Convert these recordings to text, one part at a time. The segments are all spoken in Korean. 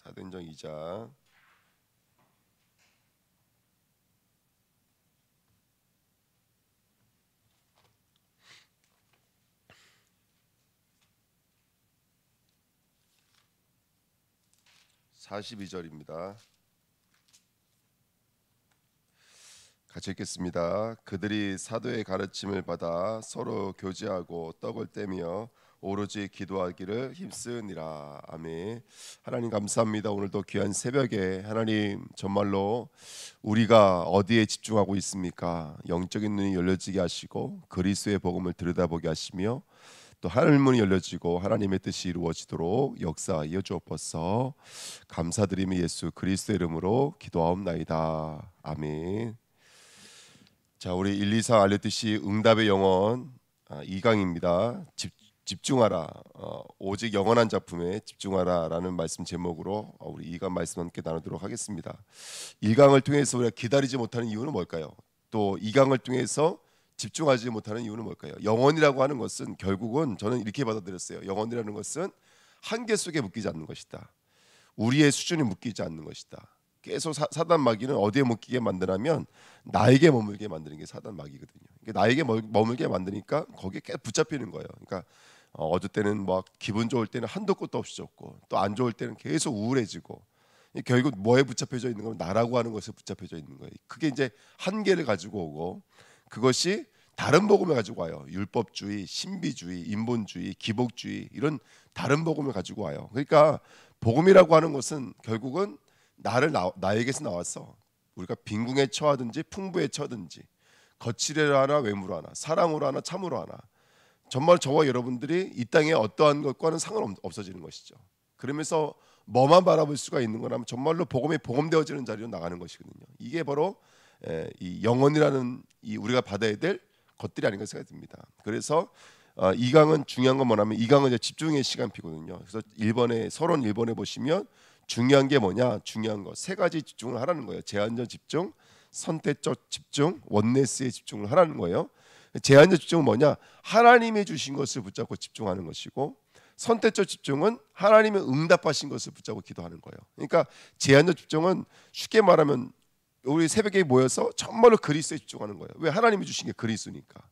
사도행전 2장 42절입니다. 같이 읽겠습니다. 그들이 사도의 가르침을 받아 서로 교제하고 떡을 떼며 오로지 기도하기를 힘쓰니라. 아멘. 하나님 감사합니다. 오늘도 귀한 새벽에 하나님 정말로 우리가 어디에 집중하고 있습니까? 영적인 눈이 열려지게 하시고 그리스도의 복음을 들여다보게 하시며 또 하늘 문이 열려지고 하나님의 뜻이 이루어지도록 역사하여 주옵소서. 감사드리며 예수 그리스도의 이름으로 기도하옵나이다. 아멘. 자, 우리 1, 2, 4 알렸듯이 응답의 영혼 2강입니다. 집중하라. 오직 영원한 작품에 집중하라라는 말씀 제목으로 우리 2강 말씀 함께 나누도록 하겠습니다. 1강을 통해서 우리가 기다리지 못하는 이유는 뭘까요? 또 2강을 통해서 집중하지 못하는 이유는 뭘까요? 영혼이라고 하는 것은 결국은 저는 이렇게 받아들였어요. 영혼이라는 것은 한계 속에 묶이지 않는 것이다. 우리의 수준이 묶이지 않는 것이다. 계속 사단 마귀는 어디에 묶이게 만드냐면 나에게 머물게 만드는 게 사단 마귀거든요. 그러니까 나에게 머물게 만드니까 거기에 계속 붙잡히는 거예요. 그러니까 어쩔 때는 막 기분 좋을 때는 한도 끝도 없이 좋고 또 안 좋을 때는 계속 우울해지고 결국 뭐에 붙잡혀져 있는 건 나라고 하는 것에 붙잡혀져 있는 거예요. 그게 이제 한계를 가지고 오고 그것이 다른 복음을 가지고 와요. 율법주의, 신비주의, 인본주의, 기복주의 이런 다른 복음을 가지고 와요. 그러니까 복음이라고 하는 것은 결국은 나에게서 나와서 우리가 빈궁에 처하든지 풍부에 처하든지 거칠애로 하나 외모로 하나 사랑으로 하나 참으로 하나 정말 저와 여러분들이 이 땅에 어떠한 것과는 상관없어지는 것이죠. 그러면서 뭐만 바라볼 수가 있는 거라면 정말로 복음이 복음되어지는 자리로 나가는 것이거든요. 이게 바로 이 영혼이라는 이 우리가 받아야 될 것들이 아닌가 생각이 듭니다. 그래서 2강은 중요한 건 뭐냐면 2강은 이제 집중의 시간표거든요. 그래서 1번에 서론 1번에 보시면 중요한 게 뭐냐? 중요한 거 세 가지 집중을 하라는 거예요. 제한적 집중, 선택적 집중, 원네스에 집중을 하라는 거예요. 제한적 집중은 뭐냐? 하나님이 주신 것을 붙잡고 집중하는 것이고 선택적 집중은 하나님의 응답하신 것을 붙잡고 기도하는 거예요. 그러니까 제한적 집중은 쉽게 말하면 우리 새벽에 모여서 정말로 그리스도에 집중하는 거예요. 왜? 하나님이 주신 게 그리스도니까.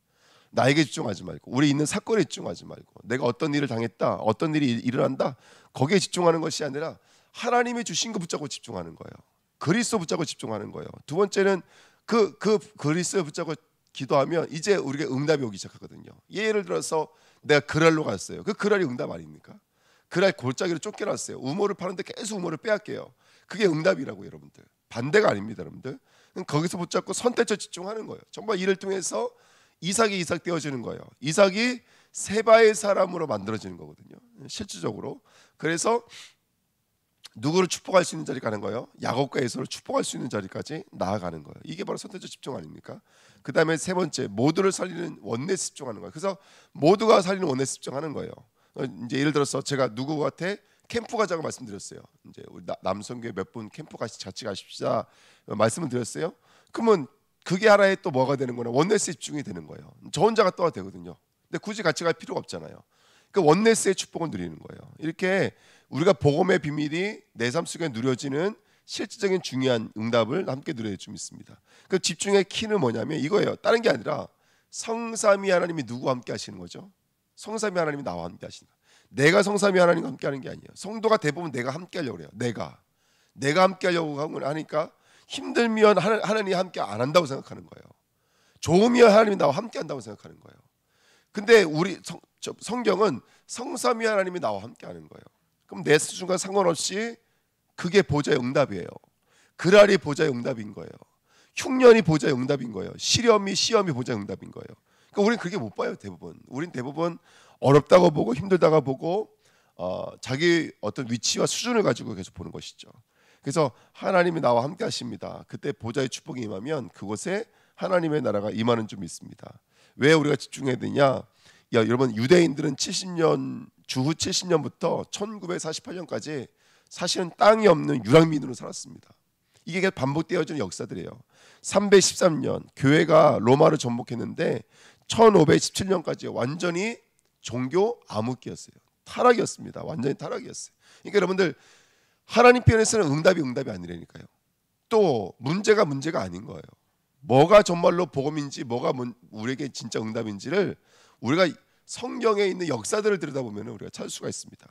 나에게 집중하지 말고 우리 있는 사건에 집중하지 말고 내가 어떤 일을 당했다 어떤 일이 일어난다 거기에 집중하는 것이 아니라 하나님이 주신 거 붙잡고 집중하는 거예요. 그리스도 붙잡고 집중하는 거예요. 두 번째는 그 그리스도 붙잡고 기도하면 이제 우리가 응답이 오기 시작하거든요. 예를 들어서 내가 그랄로 갔어요. 그 그랄이 응답 아닙니까? 그랄 골짜기로 쫓겨났어요. 우모를 파는데 계속 우모를 빼앗겨요. 그게 응답이라고 여러분들. 반대가 아닙니다, 여러분들. 거기서 붙잡고 선택적 집중하는 거예요. 정말 이를 통해서 이삭이 이삭 되어지는 거예요. 이삭이 세바의 사람으로 만들어지는 거거든요. 실질적으로. 그래서 누구를 축복할 수 있는 자리 가는 거예요? 야곱과 에서를 축복할 수 있는 자리까지 나아가는 거예요. 이게 바로 선택적 집중 아닙니까? 그 다음에 세 번째 모두를 살리는 원네스 집중하는 거예요. 그래서 모두가 살리는 원네스 집중하는 거예요. 이제 예를 들어서 제가 누구한테 캠프 가자고 말씀드렸어요. 이제 우리 남성교회 몇 분 캠프 같이 가십시다 말씀을 드렸어요. 그러면 그게 하나의 또 뭐가 되는 거냐? 원네스에 집중이 되는 거예요. 저 혼자가 떠도 되거든요. 근데 굳이 같이 갈 필요가 없잖아요. 그 원네스의 축복을 누리는 거예요. 이렇게 우리가 복음의 비밀이 내 삶 속에 누려지는 실질적인 중요한 응답을 함께 누릴 수 있습니다. 그 집중의 키는 뭐냐면 이거예요. 다른 게 아니라 성삼위 하나님이 누구와 함께 하시는 거죠? 성삼위 하나님이 나와 함께 하시는 거예요. 내가 성삼위 하나님과 함께 하는 게 아니에요. 성도가 대부분 내가 함께 하려고 그래요. 내가 함께 하려고 하니까 힘들면 하나님이 함께 안 한다고 생각하는 거예요. 좋으면 하나님이 나와 함께 한다고 생각하는 거예요. 근데 우리 성경은 성삼위 하나님이 나와 함께 하는 거예요. 그럼 내 수준과 상관없이 그게 보좌의 응답이에요. 그랄이 보좌의 응답인 거예요. 흉년이 보좌의 응답인 거예요. 시험이 보좌의 응답인 거예요. 그러니까 우리는 그렇게 못 봐요. 우리는 대부분 어렵다고 보고 힘들다고 보고 자기 어떤 위치와 수준을 가지고 계속 보는 것이죠. 그래서 하나님이 나와 함께 하십니다. 그때 보좌의 축복이 임하면 그곳에 하나님의 나라가 임하는 줄 믿습니다. 왜 우리가 집중해야 되냐? 여러분 유대인들은 70년 주후 70년부터 1948년까지 사실은 땅이 없는 유랑민으로 살았습니다. 이게 반복되어지는 역사들이에요. 313년 교회가 로마를 정복했는데 1517년까지 완전히 종교 암흑기였어요. 타락이었습니다. 완전히 타락이었어요. 그러니까 여러분들 하나님 편에서는 응답이 아니라니까요. 또 문제가 아닌 거예요. 뭐가 정말로 복음인지 뭐가 우리에게 진짜 응답인지를 우리가 성경에 있는 역사들을 들여다보면 우리가 찾을 수가 있습니다.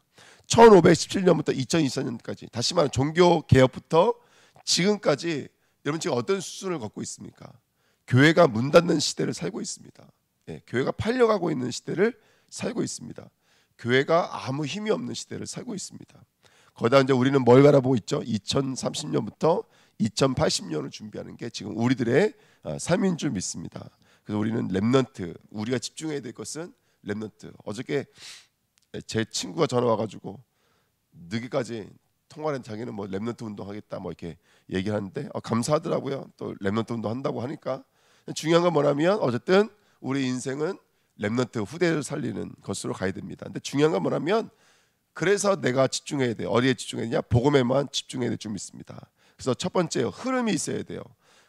1517년부터 2024년까지 다시 말하면 종교 개혁부터 지금까지 여러분 지금 어떤 수준을 걷고 있습니까? 교회가 문 닫는 시대를 살고 있습니다. 예, 교회가 팔려가고 있는 시대를 살고 있습니다. 교회가 아무 힘이 없는 시대를 살고 있습니다. 거기다 이제 우리는 뭘 바라보고 있죠? 2030년부터 2080년을 준비하는 게 지금 우리들의 삶인 줄 믿습니다. 그래서 우리는 렘넌트, 우리가 집중해야 될 것은 렘넌트. 어저께 제 친구가 전화 와가지고 늦게까지 통화는 자기는 뭐 렘넌트 운동하겠다 뭐 이렇게 얘기를 하는데 감사하더라고요. 또 렘넌트 운동 한다고 하니까. 중요한 건 뭐냐면 어쨌든 우리 인생은 렘넌트 후대를 살리는 것으로 가야 됩니다. 근데 중요한 건 뭐냐면 그래서 내가 집중해야 돼요. 어디에 집중해야 되냐? 복음에만 집중해야 될 줄 믿습니다. 그래서 첫 번째 흐름이 있어야 돼요.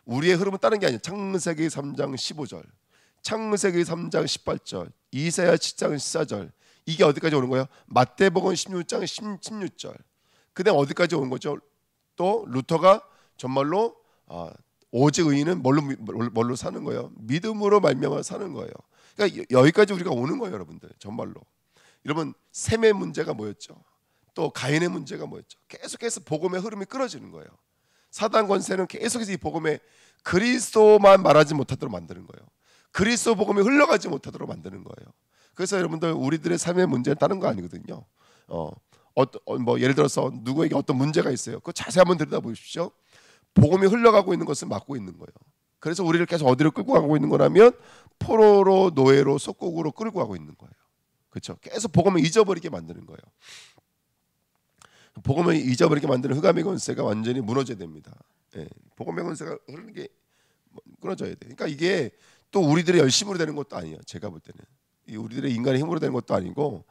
우리의 흐름은 다른 게 아니에요. 창세기 3장 15절, 창세기 3장 18절, 이사야 7장 14절. 이게 어디까지 오는 거예요? 마태복음 16장 16절. 그다음 어디까지 오는 거죠? 또 루터가 정말로 오직 의인은 뭘로 사는 거예요? 믿음으로 말미암아 사는 거예요. 그러니까 여기까지 우리가 오는 거예요, 여러분들. 정말로. 여러분 셈의 문제가 뭐였죠? 또 가인의 문제가 뭐였죠? 계속해서 복음의 흐름이 끊어지는 거예요. 사단 권세는 계속해서 이 복음에 그리스도만 말하지 못하도록 만드는 거예요. 그리스도 복음이 흘러가지 못하도록 만드는 거예요. 그래서 여러분들 우리들의 삶의 문제는 다른 거 아니거든요. 뭐 예를 들어서 누구에게 어떤 문제가 있어요. 그거 자세히 한번 들여다보십시오. 복음이 흘러가고 있는 것을 막고 있는 거예요. 그래서 우리를 계속 어디로 끌고 가고 있는 거라면 포로로 노예로 속국으로 끌고 가고 있는 거예요. 그렇죠? 계속 복음을 잊어버리게 만드는 거예요. 복음을 잊어버리게 만드는 흑암의 권세가 완전히 무너져야 됩니다. 예, 복음의 권세가 흐르는 게 끊어져야 돼. 그러니까 이게 또 우리들의 열심으로 되는 것도 아니에요. 제가 볼 때는 우리들의 인간의 힘으로 되는 것도 아니고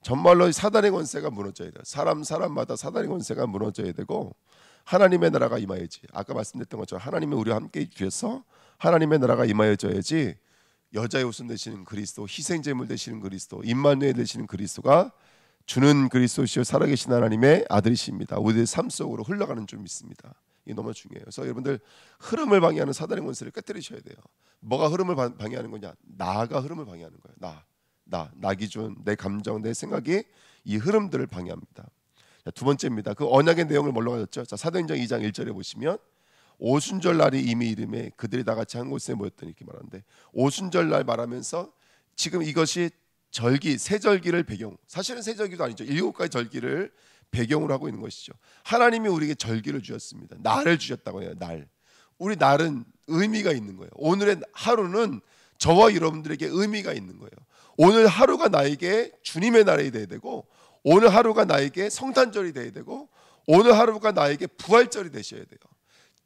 정말로 사단의 권세가 무너져야 돼요. 사람마다 사단의 권세가 무너져야 되고 하나님의 나라가 임하여야지. 아까 말씀드렸던 것처럼 하나님이 우리와 함께 주셔서 하나님의 나라가 임하여져야지. 여자의 옷을 되시는 그리스도, 희생제물 되시는 그리스도, 임마누엘 되시는 그리스도가 주는 그리스도시요 살아계신 하나님의 아들이십니다. 우리의 삶 속으로 흘러가는 줄 믿습니다. 이게 너무 중요해요. 그래서 여러분들 흐름을 방해하는 사단의 권세를 깨뜨리셔야 돼요. 뭐가 흐름을 방해하는 거냐? 나가 흐름을 방해하는 거예요. 나 기준, 내 감정, 내 생각이 이 흐름들을 방해합니다. 자, 두 번째입니다. 그 언약의 내용을 뭘로 가졌죠? 자, 사도행전 2장 1절에 보시면 오순절 날이 이미 이름에 그들이 다 같이 한 곳에 모였더니 이렇게 말하는데 오순절 날 말하면서 지금 이것이 절기, 세절기를 배경, 사실은 세절기도 아니죠. 7가지 절기를 배경으로 하고 있는 것이죠. 하나님이 우리에게 절기를 주셨습니다. 날을 주셨다고 해요. 우리 날은 의미가 있는 거예요. 오늘의 하루는 저와 여러분들에게 의미가 있는 거예요. 오늘 하루가 나에게 주님의 날이 돼야 되고 오늘 하루가 나에게 성탄절이 돼야 되고 오늘 하루가 나에게 부활절이 되셔야 돼요.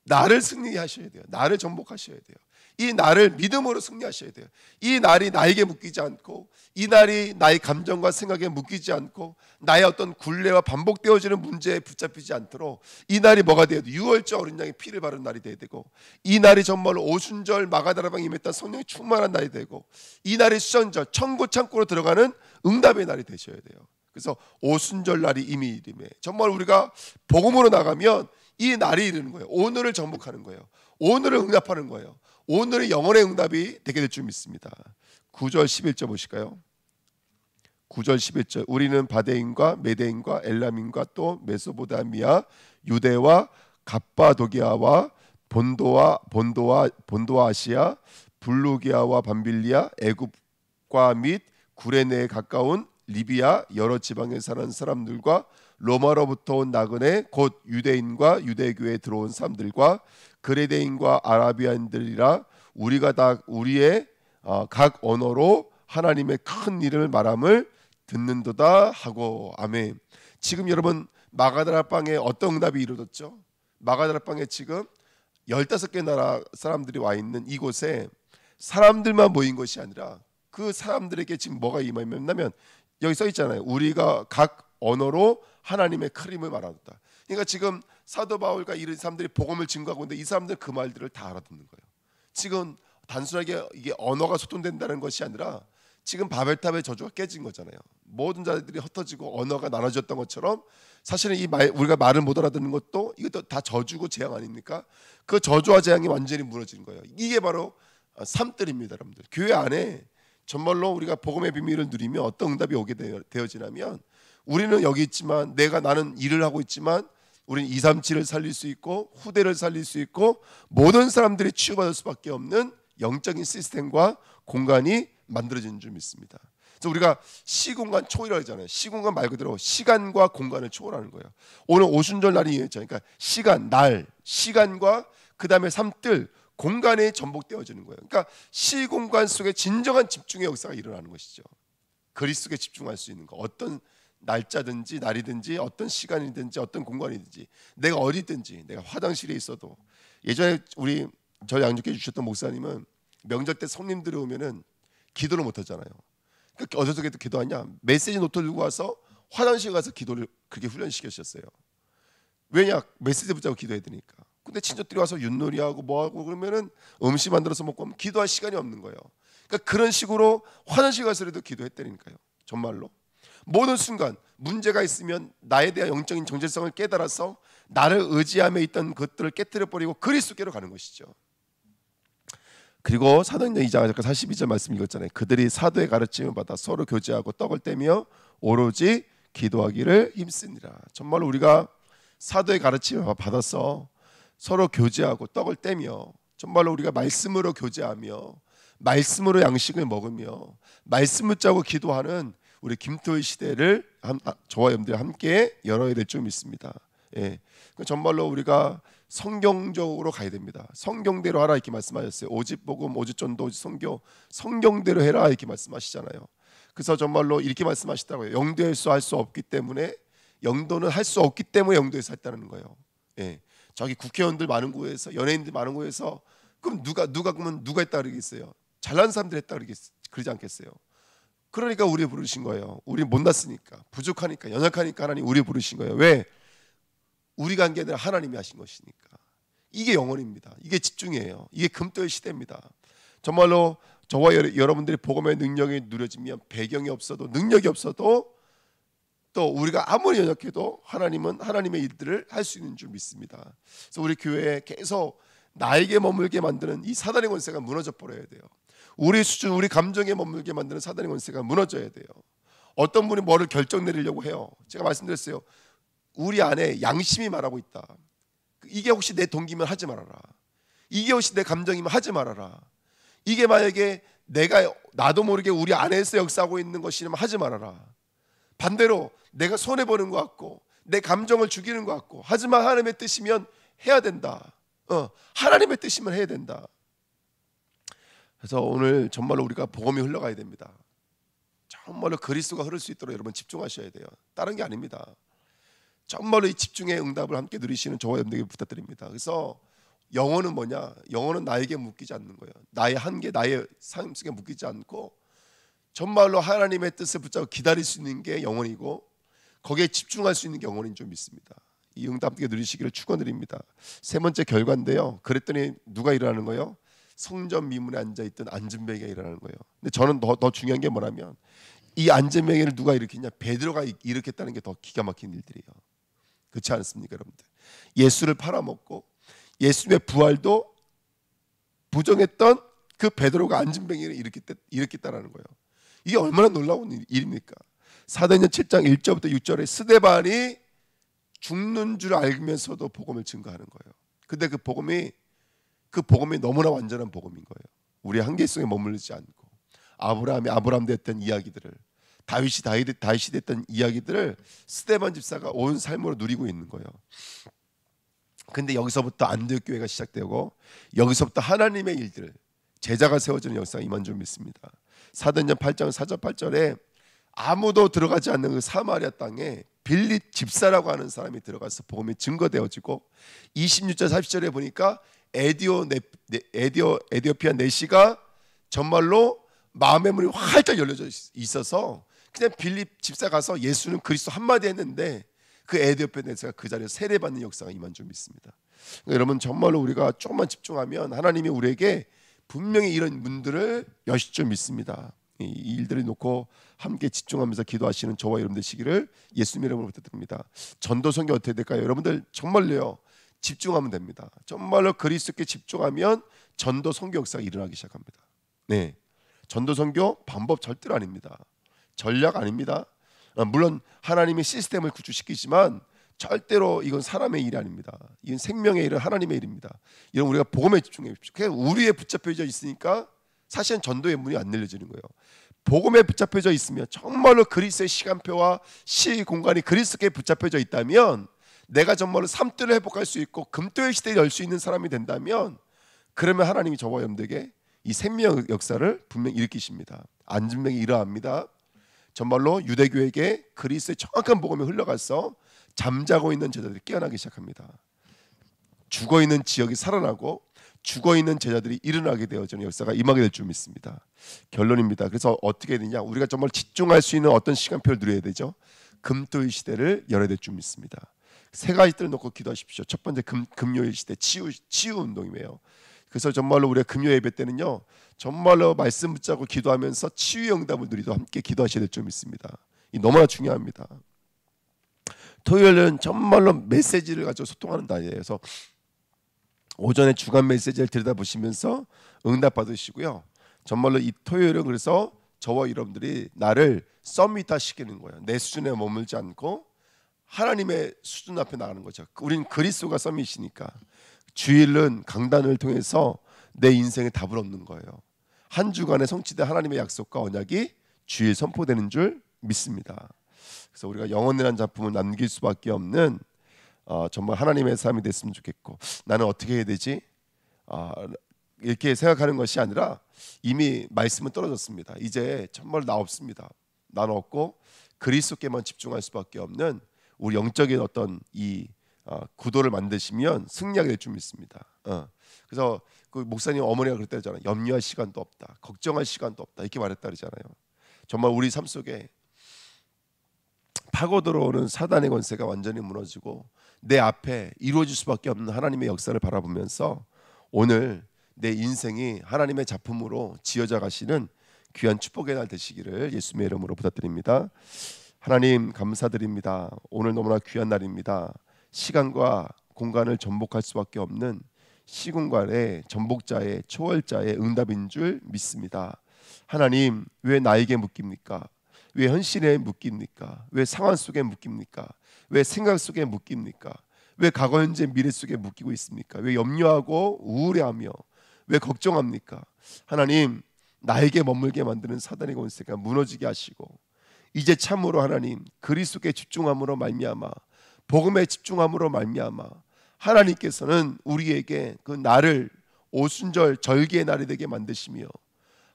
나를 승리하셔야 돼요. 나를 정복하셔야 돼요. 이 날을 믿음으로 승리하셔야 돼요. 이 날이 나에게 묶이지 않고 이 날이 나의 감정과 생각에 묶이지 않고 나의 어떤 굴레와 반복되어지는 문제에 붙잡히지 않도록 이 날이 뭐가 돼야 돼요? 유월절 어린 양의 피를 바른 날이 돼야 되고 이 날이 정말로 오순절 마가다라방에 임했던 성령이 충만한 날이 되고 이 날이 수전절 천국 창고로 들어가는 응답의 날이 되셔야 돼요. 그래서 오순절 날이 이미 이름에 정말 우리가 복음으로 나가면 이 날이 이르는 거예요. 오늘을 정복하는 거예요. 오늘을 응답하는 거예요. 오늘의 영혼의 응답이 되게 될 줄 믿습니다. 9절 11절 보실까요? 9절 11절 우리는 바데인과 메데인과 엘람인과 또 메소포타미아 유대와 갑바도기아와 본도와 아시아 블루기아와 밤빌리아 애굽과 및 구레네에 가까운 리비아 여러 지방에 사는 사람들과 로마로부터 온 나그네 곧 유대인과 유대교에 들어온 사람들과 그레데인과 아라비아인들이라 우리가 다 우리의 각 언어로 하나님의 큰 일을 말함을 듣는도다 하고 아멘. 지금 여러분 마가다라 방에 어떤 응답이 이루어졌죠? 마가다라 방에 지금 15개 나라 사람들이 와 있는 이곳에 사람들만 모인 것이 아니라 그 사람들에게 지금 뭐가 임하냐면 여기 써 있잖아요. 우리가 각 언어로 하나님의 큰 힘을 말하다. 그러니까 지금 사도 바울과 이런 사람들이 복음을 증거하고 있는데 이 사람들은 그 말들을 다 알아듣는 거예요. 지금 단순하게 이게 언어가 소통된다는 것이 아니라 지금 바벨탑의 저주가 깨진 거잖아요. 모든 자들이 흩어지고 언어가 나눠졌던 것처럼 사실은 우리가 말을 못 알아듣는 것도 이것도 다 저주고 재앙 아닙니까? 그 저주와 재앙이 완전히 무너지는 거예요. 이게 바로 삶들입니다, 여러분들. 교회 안에 정말로 우리가 복음의 비밀을 누리며 어떤 응답이 오게 되어지냐면 우리는 여기 있지만 나는 일을 하고 있지만 우리는 237을 살릴 수 있고 후대를 살릴 수 있고 모든 사람들이 치유받을 수밖에 없는 영적인 시스템과 공간이 만들어지는 줄 믿습니다. 그래서 우리가 시공간 초월이라고 하잖아요. 시공간 말 그대로 시간과 공간을 초월하는 거예요. 오늘 오순절 날이죠. 그러니까 시간, 날, 시간과 그 다음에 삶들, 공간에 전복되어지는 거예요. 그러니까 시공간 속에 진정한 집중의 역사가 일어나는 것이죠. 그리스도에 집중할 수 있는 거. 어떤 날짜든지 날이든지 어떤 시간이든지 어떤 공간이든지 내가 어디든지 내가 화장실에 있어도 예전에 저 양육해 주셨던 목사님은 명절 때 손님들이 오면은 기도를 못 하잖아요. 그러니까 어디서 기도하냐? 메시지 노트 들고 와서 화장실 가서 기도를 그렇게 훈련시켰었어요. 왜냐? 메시지 붙잡고 기도해야 되니까. 근데 친척들이 와서 윷놀이하고 뭐하고 그러면은 음식 만들어서 먹고 하면 기도할 시간이 없는 거예요. 그러니까 그런 식으로 화장실 가서라도 기도했다니까요. 정말로. 모든 순간 문제가 있으면 나에 대한 영적인 정체성을 깨달아서 나를 의지함에 있던 것들을 깨뜨려버리고 그리스도께로 가는 것이죠. 그리고 사도행전 2장 42절 말씀 읽었잖아요. 그들이 사도의 가르침을 받아 서로 교제하고 떡을 떼며 오로지 기도하기를 힘쓰니라. 정말로 우리가 사도의 가르침을 받아서 서로 교제하고 떡을 떼며 정말로 우리가 말씀으로 교제하며 말씀으로 양식을 먹으며 말씀을 짜고 기도하는 우리 김토의 시대를 저와 여러분들이 함께 열어야 될 줄 믿습니다. 예. 정말로 우리가 성경적으로 가야 됩니다. 성경대로 하라 이렇게 말씀하셨어요. 오직 복음, 오직 전도, 오직 선교, 성경대로 해라 이렇게 말씀하시잖아요. 그래서 정말로 이렇게 말씀하시더라고요. 영도에서 할 수 없기 때문에 영도는 할 수 없기 때문에 영도에서 했다는 거예요. 예. 저기 국회의원들 많은 곳에서 연예인들 많은 곳에서 그럼 누가 그러면 누가 했다 그러겠어요? 잘난 사람들 했다 그러지 않겠어요? 그러니까 우리 부르신 거예요. 우리 못났으니까 부족하니까 연약하니까 하나님 우리 부르신 거예요. 왜? 우리가 한 게 아니라 하나님이 하신 것이니까. 이게 영혼입니다. 이게 집중이에요. 이게 금토의 시대입니다. 정말로 저와 여러분들이 복음의 능력이 누려지면 배경이 없어도 능력이 없어도 또 우리가 아무리 연약해도 하나님은 하나님의 일들을 할 수 있는 줄 믿습니다. 그래서 우리 교회에 계속 나에게 머물게 만드는 이 사단의 권세가 무너져 버려야 돼요. 우리 수준, 우리 감정에 머물게 만드는 사단의 권세가 무너져야 돼요. 어떤 분이 뭐를 결정 내리려고 해요. 제가 말씀드렸어요. 우리 안에 양심이 말하고 있다. 이게 혹시 내 동기면 하지 말아라. 이게 혹시 내 감정이면 하지 말아라. 이게 만약에 나도 모르게 우리 안에서 역사하고 있는 것이면 하지 말아라. 반대로 내가 손해보는 것 같고 내 감정을 죽이는 것 같고 하지만 하나님의 뜻이면 해야 된다. 하나님의 뜻이면 해야 된다. 그래서 오늘 정말로 우리가 복음이 흘러가야 됩니다. 정말로 그리스도가 흐를 수 있도록 여러분 집중하셔야 돼요. 다른 게 아닙니다. 정말로 이 집중의 응답을 함께 누리시는 저와 여러분에게 부탁드립니다. 그래서 영혼은 뭐냐? 영혼은 나에게 묶이지 않는 거예요. 나의 한계, 나의 삶 속에 묶이지 않고 정말로 하나님의 뜻을 붙잡고 기다릴 수 있는 게 영혼이고 거기에 집중할 수 있는 게 영혼인 줄 믿습니다. 이 응답 함께 누리시기를 축원드립니다. 세 번째 결과인데요. 그랬더니 누가 일어나는 거예요? 성전 미문에 앉아있던 안전뱅이가 일어나는 거예요. 근데 저는 더 중요한 게 뭐냐면 이 안전뱅이를 누가 일으키냐? 베드로가 일으켰다는 게 더 기가 막힌 일들이에요. 그렇지 않습니까, 여러분들? 예수를 팔아먹고 예수의 부활도 부정했던 그 베드로가 안전뱅이를 일으켰다는 거예요. 이게 얼마나 놀라운 일입니까? 사도행전 7장 1절부터 6절에 스데반이 죽는 줄 알면서도 복음을 증거하는 거예요. 근데 그 복음이 너무나 완전한 복음인 거예요. 우리 한계 속에 머물지 않고 아브라함이 아브라함 됐던 이야기들을 다윗이 됐던 이야기들을 스데반 집사가 온 삶으로 누리고 있는 거예요. 근데 여기서부터 안디옥 교회가 시작되고 여기서부터 하나님의 일들 제자가 세워지는 역사가 임한 줄 믿습니다. 사도행전 8장 4절 8절에 아무도 들어가지 않는 그 사마리아 땅에 빌립 집사라고 하는 사람이 들어가서 복음이 증거되어지고 26절 40절에 보니까 에디오피아 내시가 정말로 마음의 문이 활짝 열려져 있어서 그냥 빌립 집사 가서 예수는 그리스도 한마디 했는데 그 에디오피아 내시가 그 자리에서 세례받는 역사가 임한 줄 믿습니다. 그러니까 여러분 정말로 우리가 조금만 집중하면 하나님이 우리에게 분명히 이런 문들을 여실 줄 믿습니다. 이 일들을 놓고 함께 집중하면서 기도하시는 저와 여러분 되시기를 예수님 이름으로 부탁드립니다. 전도 선교 어떻게 될까요? 여러분들 정말로요, 집중하면 됩니다. 정말로 그리스도께 집중하면 전도 선교 역사가 일어나기 시작합니다. 네, 전도 선교 방법 절대로 아닙니다. 전략 아닙니다. 물론 하나님이 시스템을 구축시키지만 절대로 이건 사람의 일이 아닙니다. 이건 생명의 일은 하나님의 일입니다. 이런 우리가 복음에 집중해 봅시다. 그냥 우리에 붙잡혀져 있으니까 사실은 전도의 문이 안 열려지는 거예요. 복음에 붙잡혀져 있으면, 정말로 그리스도의 시간표와 시 공간이 그리스도께 붙잡혀져 있다면, 내가 정말로 삶들을 회복할 수 있고 금토의 시대에 열 수 있는 사람이 된다면, 그러면 하나님이 저와 여러분들에게 이 생명 역사를 분명히 일으키십니다. 안진병이 이러합니다. 정말로 유대교에게 그리스도의 정확한 복음이 흘러가서 잠자고 있는 제자들이 깨어나기 시작합니다. 죽어있는 지역이 살아나고 죽어있는 제자들이 일어나게 되어지는 역사가 임하게 될 줄 믿습니다. 결론입니다. 그래서 어떻게 되냐, 우리가 정말 집중할 수 있는 어떤 시간표를 누려야 되죠. 금토일 시대를 열어야 될 줄 믿습니다. 세 가지들을 놓고 기도하십시오. 첫 번째, 금요일 시대 치유 운동이에요. 그래서 정말로 우리가 금요 예배 때는요, 정말로 말씀 붙잡고 기도하면서 치유 응답을 누리도 함께 기도하셔야 될 줄 믿습니다. 이 너무나 중요합니다. 토요일은 정말로 메시지를 가지고 소통하는 날이에요. 그래서 오전에 주간 메시지를 들여다보시면서 응답 받으시고요. 정말로 이 토요일은 그래서 저와 여러분들이 나를 서밋화 시키는 거예요. 내 수준에 머물지 않고 하나님의 수준 앞에 나가는 거죠. 우린 그리스도가 서밋이니까 주일은 강단을 통해서 내 인생에 답을 얻는 거예요. 한 주간에 성취된 하나님의 약속과 언약이 주일 선포되는 줄 믿습니다. 그래서 우리가 영원이라는 작품을 남길 수밖에 없는 정말 하나님의 삶이 됐으면 좋겠고, 나는 어떻게 해야 되지? 이렇게 생각하는 것이 아니라 이미 말씀은 떨어졌습니다. 이제 정말 나 없습니다. 나는 없고 그리스도께만 집중할 수밖에 없는 우리 영적인 어떤 이 구도를 만드시면 승리하게 될 줄 믿습니다. 그래서 그 목사님 어머니가 그랬다잖아요. 염려할 시간도 없다, 걱정할 시간도 없다, 이렇게 말했다 그러잖아요. 정말 우리 삶 속에 파고 들어오는 사단의 권세가 완전히 무너지고 내 앞에 이루어질 수밖에 없는 하나님의 역사를 바라보면서 오늘 내 인생이 하나님의 작품으로 지어져 가시는 귀한 축복의 날 되시기를 예수님의 이름으로 부탁드립니다. 하나님 감사드립니다. 오늘 너무나 귀한 날입니다. 시간과 공간을 전복할 수밖에 없는 시공간의 전복자의 초월자의 응답인 줄 믿습니다. 하나님, 왜 나에게 묶입니까? 왜 현실에 묶입니까? 왜 상황 속에 묶입니까? 왜 생각 속에 묶입니까? 왜 과거 현재 미래 속에 묶이고 있습니까? 왜 염려하고 우울해하며 왜 걱정합니까? 하나님, 나에게 머물게 만드는 사단의 권세가 무너지게 하시고 이제 참으로 하나님 그리스도께 집중함으로 말미암아, 복음에 집중함으로 말미암아 하나님께서는 우리에게 그 날을 오순절 절기의 날이 되게 만드시며,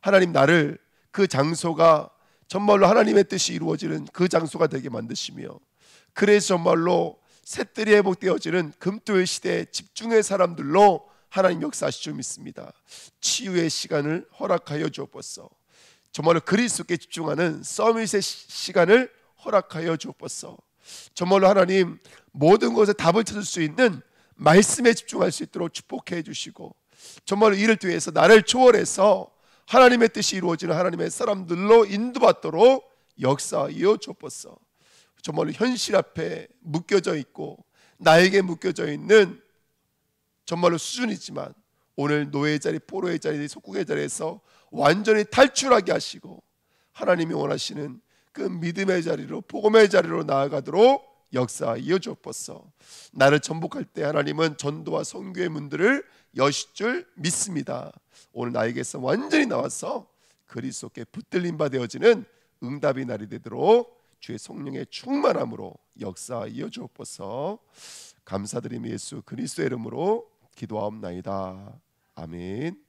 하나님 나를 그 장소가 정말로 하나님의 뜻이 이루어지는 그 장소가 되게 만드시며, 그래서 정말로 셋들이 회복되어지는 금토의 시대에 집중의 사람들로 하나님 역사하실 줄 믿습니다. 치유의 시간을 허락하여 주옵소서. 정말로 그리스도께 집중하는 서밋의 시간을 허락하여 주옵소서. 정말로 하나님 모든 것에 답을 찾을 수 있는 말씀에 집중할 수 있도록 축복해 주시고, 정말로 이를 통해서 나를 초월해서 하나님의 뜻이 이루어지는 하나님의 사람들로 인도받도록 역사하여 주옵소서. 정말로 현실 앞에 묶여져 있고 나에게 묶여져 있는 정말로 수준이지만 오늘 노예의 자리, 포로의 자리, 속국의 자리에서 완전히 탈출하게 하시고 하나님이 원하시는 그 믿음의 자리로, 복음의 자리로 나아가도록 역사하여 주옵소서. 나를 전복할 때 하나님은 전도와 선교의 문들을 여실 줄 믿습니다. 오늘 나에게서 완전히 나와서 그리스도께 붙들림 바 되어지는 응답의 날이 되도록 주의 성령의 충만함으로 역사하여 주옵소서. 감사드리며 예수 그리스도의 이름으로 기도하옵나이다. 아멘.